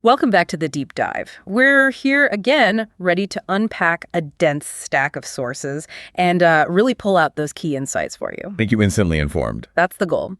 Welcome back to the deep dive. We're here again, ready to unpack a dense stack of sources and really pull out those key insights for you. Make you instantly informed. That's the goal.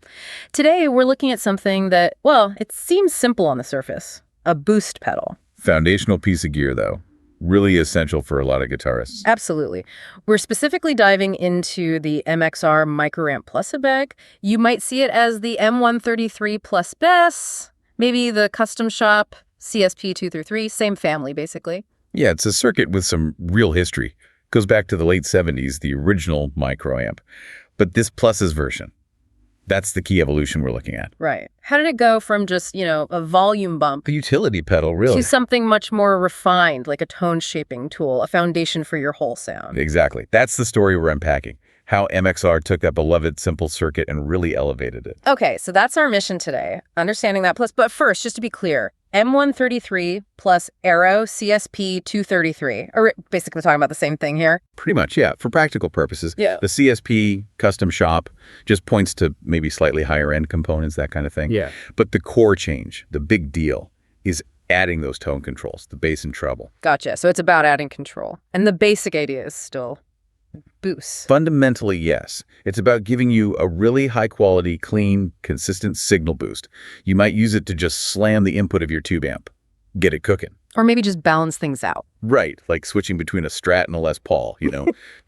Today, we're looking at something that, well, it seems simple on the surface, a boost pedal. Foundational piece of gear, though. Really essential for a lot of guitarists. Absolutely. We're specifically diving into the MXR Microamp Plus bag. You might see it as the M133 Plus Bass, maybe the Custom Shop CSP 2-3, same family, basically. Yeah, it's a circuit with some real history. Goes back to the late 70s, the original microamp. But this Plus's version, that's the key evolution we're looking at. Right. How did it go from just, a volume bump A utility pedal, really. to something much more refined, like a tone-shaping tool, a foundation for your whole sound? Exactly. That's the story we're unpacking. How MXR took that beloved simple circuit and really elevated it. Okay, so that's our mission today, understanding that plus. But first, just to be clear, M133 plus Aero CSP 233. Are we basically talking about the same thing here? Pretty much, yeah. For practical purposes, Yeah. the CSP Custom Shop just points to maybe slightly higher end components, that kind of thing. Yeah. But the core change, the big deal, is adding those tone controls, the bass and treble. Gotcha. So it's about adding control. And the basic idea is still boost. Fundamentally, yes. It's about giving you a really high-quality, clean, consistent signal boost. You might use it to just slam the input of your tube amp. Get it cooking. Or maybe just balance things out. Right, like switching between a Strat and a Les Paul,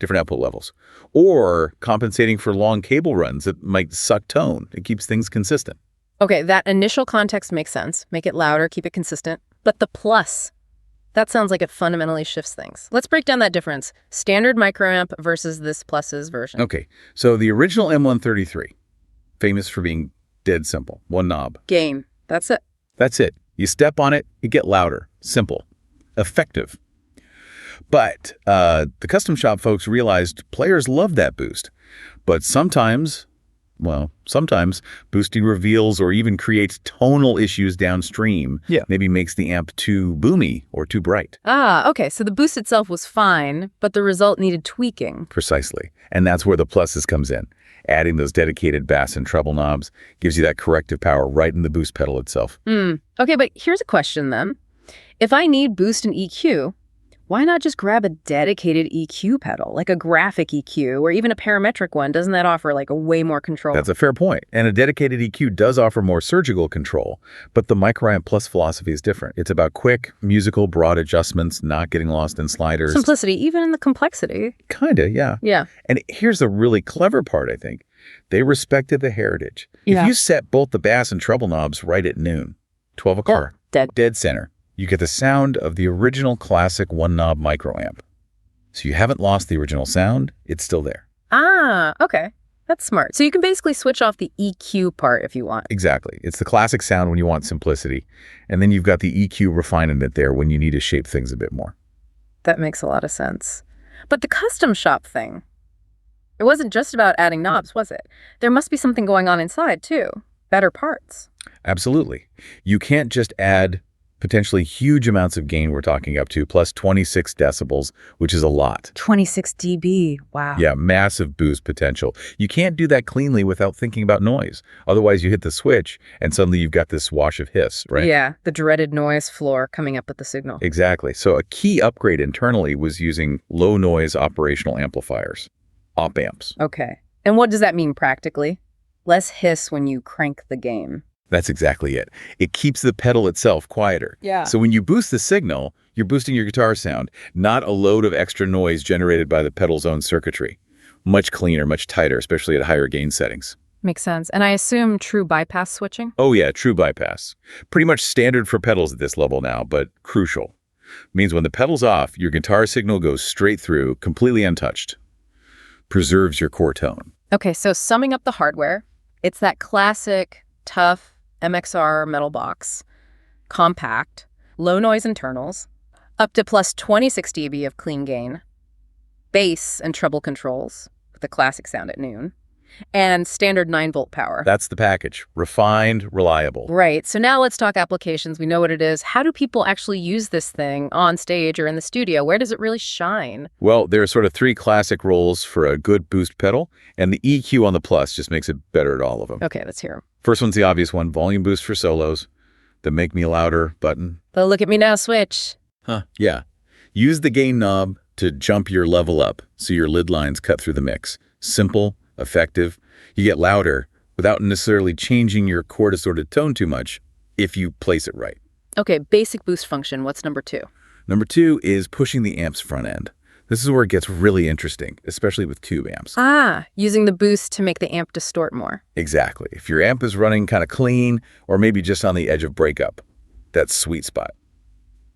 different output levels. Or compensating for long cable runs that might suck tone. It keeps things consistent. Okay, that initial context makes sense. Make it louder, keep it consistent. But the plus, that sounds like it fundamentally shifts things. Let's break down that difference. Standard microamp versus this Plus's version. Okay, so the original M133, famous for being dead simple. One knob. Gain. That's it. That's it. You step on it, you get louder. Simple. Effective. But the Custom Shop folks realized players love that boost. But sometimes boosting reveals or even creates tonal issues downstream. Yeah. Maybe makes the amp too boomy or too bright. Ah, okay. So the boost itself was fine, but the result needed tweaking. Precisely. And that's where the Pluses comes in. Adding those dedicated bass and treble knobs gives you that corrective power right in the boost pedal itself. Okay, but here's a question then. If I need boost and EQ, why not just grab a dedicated EQ pedal, like a graphic EQ or even a parametric one? Doesn't that offer like a way more control? That's a fair point. And a dedicated EQ does offer more surgical control, but the Microamp Plus philosophy is different. It's about quick, musical, broad adjustments, not getting lost in sliders. Simplicity, even in the complexity. Kinda, yeah. Yeah. And here's the really clever part, I think. They respected the heritage. Yeah. If you set both the bass and treble knobs right at noon, 12 o'clock, dead center, you get the sound of the original classic one-knob microamp. So you haven't lost the original sound. It's still there. Ah, okay. That's smart. So you can basically switch off the EQ part if you want. Exactly. It's the classic sound when you want simplicity. And then you've got the EQ refinement there when you need to shape things a bit more. That makes a lot of sense. But the Custom Shop thing, it wasn't just about adding knobs, was it? There must be something going on inside, too. Better parts. Absolutely. You can't just add potentially huge amounts of gain we're talking up to, plus 26 decibels, which is a lot. 26 dB. Wow. Yeah, massive boost potential. You can't do that cleanly without thinking about noise. Otherwise, you hit the switch, and suddenly you've got this wash of hiss, right? Yeah, the dreaded noise floor coming up with the signal. Exactly. So a key upgrade internally was using low-noise operational amplifiers, op amps. Okay. And what does that mean practically? Less hiss when you crank the gain. That's exactly it. It keeps the pedal itself quieter. Yeah. So when you boost the signal, you're boosting your guitar sound, not a load of extra noise generated by the pedal's own circuitry. Much cleaner, much tighter, especially at higher gain settings. Makes sense. And I assume true bypass switching? Oh yeah, true bypass. Pretty much standard for pedals at this level now, but crucial. Means when the pedal's off, your guitar signal goes straight through, completely untouched. Preserves your core tone. Okay, so summing up the hardware, it's that classic, tough, MXR metal box, compact, low noise internals, up to plus 26 dB of clean gain, bass and treble controls with the classic sound at noon, and standard 9-volt power. That's the package. Refined, reliable. Right. So now let's talk applications. We know what it is. How do people actually use this thing on stage or in the studio? Where does it really shine? Well, there are sort of three classic roles for a good boost pedal, and the EQ on the Plus just makes it better at all of them. Okay, let's hear them. First one's the obvious one, volume boost for solos. the Make Me Louder button. The Look at Me Now switch. Huh, yeah. Use the gain knob to jump your level up so your lid lines cut through the mix. Simple, effective. You get louder without necessarily changing your chord-assorted tone too much if you place it right. Okay, basic boost function. What's number 2? Number 2 is pushing the amp's front end. This is where it gets really interesting, especially with tube amps. Using the boost to make the amp distort more. Exactly. If your amp is running kind of clean or maybe just on the edge of breakup, that's sweet spot.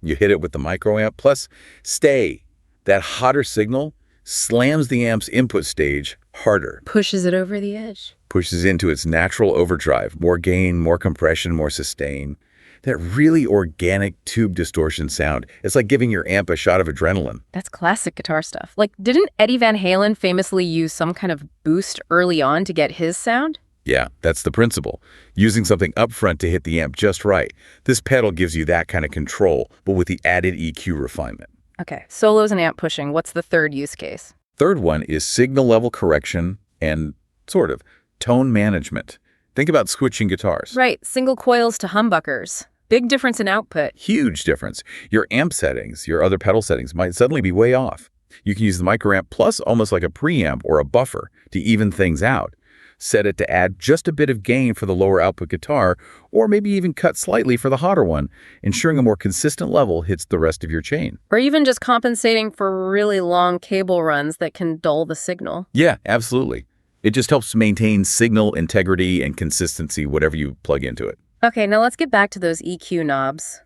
You hit it with the micro amp, plus stay. That hotter signal slams the amp's input stage harder. Pushes it over the edge. Pushes into its natural overdrive. More gain, more compression, more sustain. That really organic tube distortion sound. It's like giving your amp a shot of adrenaline. That's classic guitar stuff. Like, didn't Eddie Van Halen famously use some kind of boost early on to get his sound? Yeah, that's the principle. Using something up front to hit the amp just right. This pedal gives you that kind of control, but with the added EQ refinement. Okay, solos and amp pushing. What's the third use case? Third one is signal level correction and sort of tone management. Think about switching guitars. Right, single coils to humbuckers. Big difference in output. Huge difference. Your amp settings, your other pedal settings might suddenly be way off. You can use the microamp plus almost like a preamp or a buffer to even things out. Set it to add just a bit of gain for the lower output guitar, or maybe even cut slightly for the hotter one, ensuring a more consistent level hits the rest of your chain. Or even just compensating for really long cable runs that can dull the signal. Yeah, absolutely. It just helps maintain signal integrity and consistency, whatever you plug into it. Okay, now let's get back to those EQ knobs.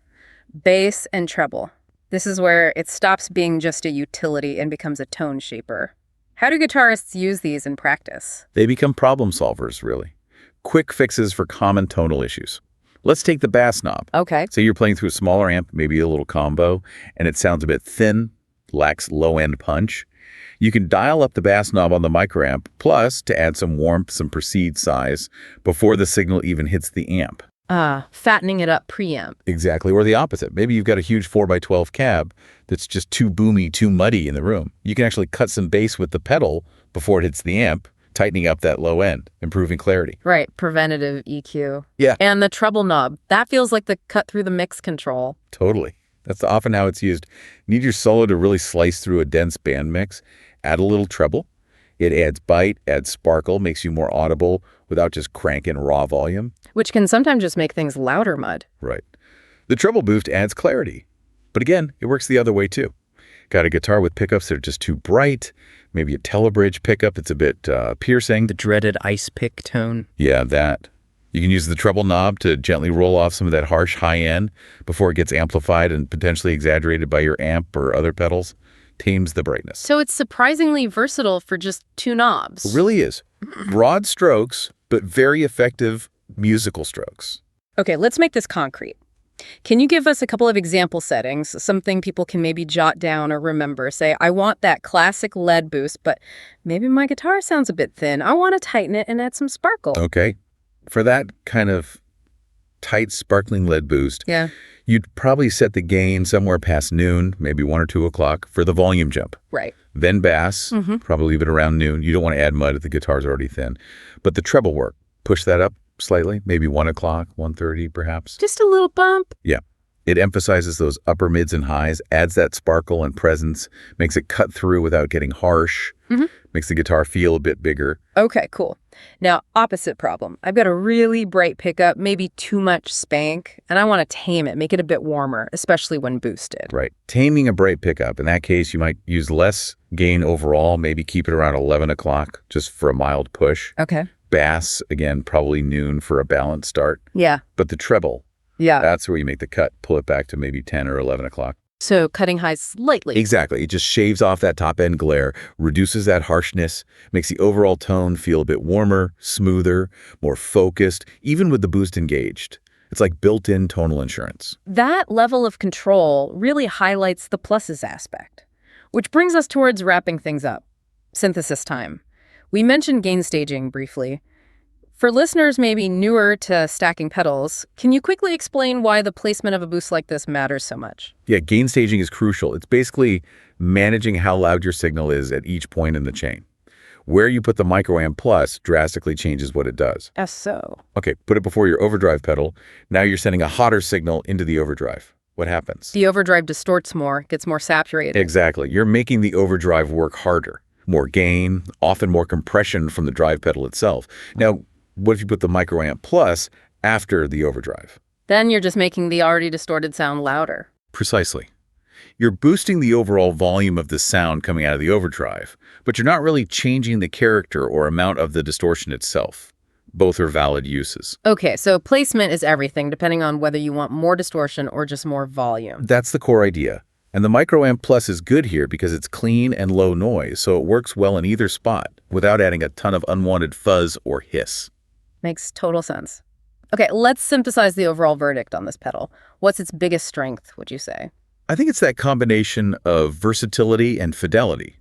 Bass and treble. This is where it stops being just a utility and becomes a tone shaper. How do guitarists use these in practice? They become problem solvers, really. Quick fixes for common tonal issues. Let's take the bass knob. Okay. Say you're playing through a smaller amp, maybe a little combo, and it sounds a bit thin, lacks low-end punch. You can dial up the bass knob on the microamp, plus to add some warmth, some proceed size, before the signal even hits the amp. Fattening it up preamp. Exactly, or the opposite. Maybe you've got a huge 4x12 cab that's just too boomy, too muddy in the room. You can actually cut some bass with the pedal before it hits the amp, tightening up that low end, improving clarity. Right, preventative EQ. Yeah. And the treble knob. That feels like the cut through the mix control. Totally. That's often how it's used. Need your solo to really slice through a dense band mix. Add a little treble. It adds bite, adds sparkle, makes you more audible without just cranking raw volume. Which can sometimes just make things louder mud. Right. The treble boost adds clarity. But again, it works the other way too. Got a guitar with pickups that are just too bright, maybe a telebridge pickup that's a bit piercing. The dreaded ice pick tone. Yeah, that. You can use the treble knob to gently roll off some of that harsh high end before it gets amplified and potentially exaggerated by your amp or other pedals. Tames the brightness. So it's surprisingly versatile for just 2 knobs. It really is. Broad strokes, but very effective musical strokes. Okay, let's make this concrete. Can you give us a couple of example settings, something people can maybe jot down or remember? Say, I want that classic lead boost, but maybe my guitar sounds a bit thin. I want to tighten it and add some sparkle. Okay. For that kind of tight, sparkling lead boost, Yeah. you'd probably set the gain somewhere past noon, maybe 1 or 2 o'clock for the volume jump. Right. Then bass, probably leave it around noon. You don't want to add mud if the guitar's already thin. But the treble work, push that up slightly, maybe 1 o'clock, 1:30 perhaps. Just a little bump. Yeah. It emphasizes those upper mids and highs, adds that sparkle and presence, makes it cut through without getting harsh, makes the guitar feel a bit bigger. Okay, cool. Now, opposite problem. I've got a really bright pickup, maybe too much spank, and I want to tame it, make it a bit warmer, especially when boosted. Right. Taming a bright pickup. In that case, you might use less gain overall, maybe keep it around 11 o'clock just for a mild push. Okay. Bass, again, probably noon for a balanced start. Yeah. But the treble, Yeah. that's where you make the cut. Pull it back to maybe 10 or 11 o'clock. So cutting highs slightly. Exactly. It just shaves off that top end glare, reduces that harshness, makes the overall tone feel a bit warmer, smoother, more focused, even with the boost engaged. It's like built-in tonal insurance. That level of control really highlights the pluses aspect. Which brings us towards wrapping things up. Synthesis time. We mentioned gain staging briefly. For listeners maybe newer to stacking pedals, can you quickly explain why the placement of a boost like this matters so much? Yeah, gain staging is crucial. It's basically managing how loud your signal is at each point in the chain. Where you put the microamp plus drastically changes what it does. So. Okay, put it before your overdrive pedal. Now you're sending a hotter signal into the overdrive. What happens? The overdrive distorts more, gets more saturated. Exactly. You're making the overdrive work harder. More gain, often more compression from the drive pedal itself. Now, what if you put the microamp plus after the overdrive? Then you're just making the already distorted sound louder. Precisely. You're boosting the overall volume of the sound coming out of the overdrive, but you're not really changing the character or amount of the distortion itself. Both are valid uses. Okay, so placement is everything, depending on whether you want more distortion or just more volume. That's the core idea. And the microamp plus is good here because it's clean and low noise, so it works well in either spot without adding a ton of unwanted fuzz or hiss. Makes total sense. Okay, let's synthesize the overall verdict on this pedal. What's its biggest strength, would you say? I think it's that combination of versatility and fidelity.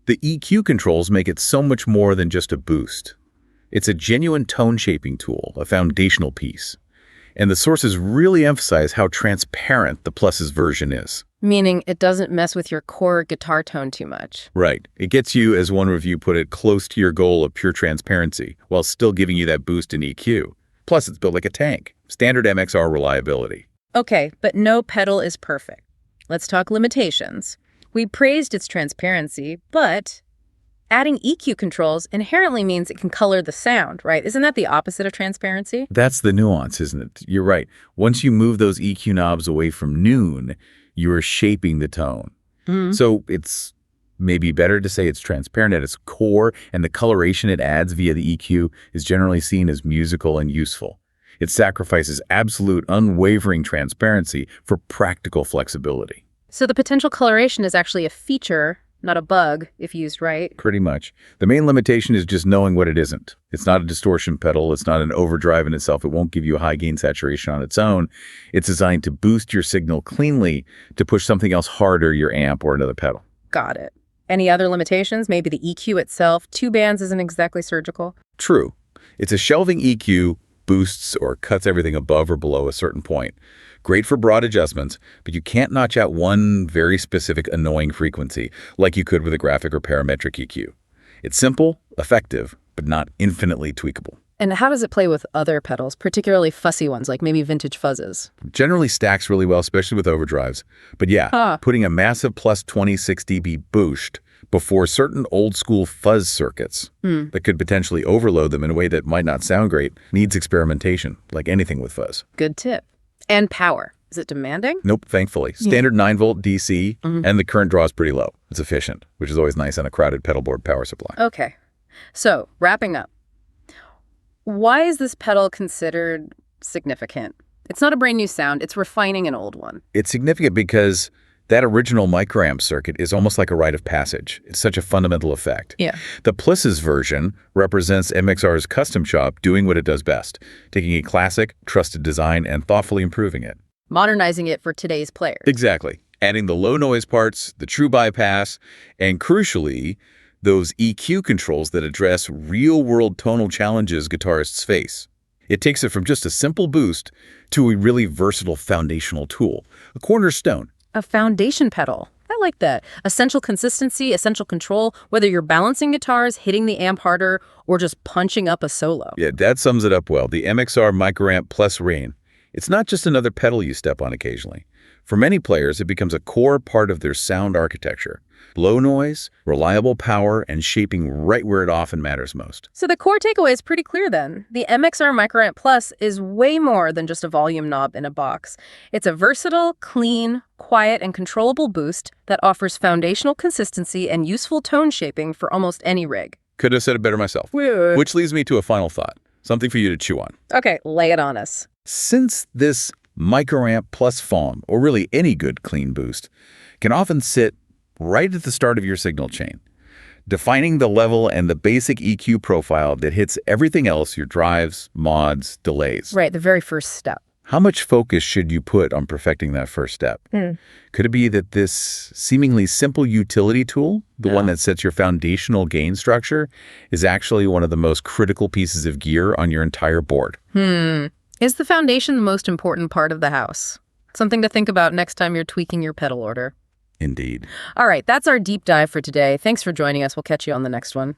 The EQ controls make it so much more than just a boost. It's a genuine tone-shaping tool, a foundational piece. And the sources really emphasize how transparent the Plus's version is. Meaning it doesn't mess with your core guitar tone too much. Right. It gets you, as one review put it, close to your goal of pure transparency, while still giving you that boost in EQ. Plus, it's built like a tank. Standard MXR reliability. Okay, but no pedal is perfect. Let's talk limitations. We praised its transparency, but adding EQ controls inherently means it can color the sound, right? Isn't that the opposite of transparency? That's the nuance, isn't it? You're right. Once you move those EQ knobs away from noon, you are shaping the tone. So it's maybe better to say it's transparent at its core, and the coloration it adds via the EQ is generally seen as musical and useful. It sacrifices absolute, unwavering transparency for practical flexibility. So the potential coloration is actually a feature, not a bug, if used right. Pretty much. The main limitation is just knowing what it isn't. It's not a distortion pedal. It's not an overdrive in itself. It won't give you a high gain saturation on its own. It's designed to boost your signal cleanly to push something else harder, your amp or another pedal. Got it. Any other limitations? Maybe the EQ itself. 2 bands isn't exactly surgical. True. It's a shelving EQ, boosts or cuts everything above or below a certain point. Great for broad adjustments, but you can't notch out one very specific annoying frequency like you could with a graphic or parametric EQ. It's simple, effective, but not infinitely tweakable. And how does it play with other pedals, particularly fussy ones, like maybe vintage fuzzes? Generally stacks really well, especially with overdrives. But yeah, putting a massive plus 26 dB boost before certain old-school fuzz circuits that could potentially overload them in a way that might not sound great needs experimentation, like anything with fuzz. Good tip. And power. Is it demanding? Nope, thankfully. Standard 9-volt DC, and the current draw is pretty low. It's efficient, which is always nice on a crowded pedal board power supply. Okay. So, wrapping up. Why is this pedal considered significant? It's not a brand new sound. It's refining an old one. It's significant because that original microamp circuit is almost like a rite of passage. It's such a fundamental effect. Yeah. The Plus's version represents MXR's custom shop doing what it does best, taking a classic, trusted design and thoughtfully improving it. Modernizing it for today's players. Exactly. Adding the low noise parts, the true bypass, and crucially, those EQ controls that address real-world tonal challenges guitarists face. It takes it from just a simple boost to a really versatile foundational tool, a cornerstone. A foundation pedal. I like that. Essential consistency, essential control, whether you're balancing guitars, hitting the amp harder, or just punching up a solo. Yeah, that sums it up well. The MXR Microamp Plus Rain. It's not just another pedal you step on occasionally. For many players, it becomes a core part of their sound architecture. Low noise, reliable power, and shaping right where it often matters most. So the core takeaway is pretty clear then. The MXR Microamp Plus is way more than just a volume knob in a box. It's a versatile, clean, quiet, and controllable boost that offers foundational consistency and useful tone shaping for almost any rig. Could have said it better myself. Which leads me to a final thought, something for you to chew on. Okay, lay it on us. Since this Microamp Plus FOM, or really any good clean boost, can often sit right at the start of your signal chain, defining the level and the basic EQ profile that hits everything else, your drives, mods, delays. Right, the very first step. How much focus should you put on perfecting that first step? Could it be that this seemingly simple utility tool, the one that sets your foundational gain structure, is actually one of the most critical pieces of gear on your entire board? Is the foundation the most important part of the house? Something to think about next time you're tweaking your pedal order. Indeed. All right, that's our deep dive for today. Thanks for joining us. We'll catch you on the next one.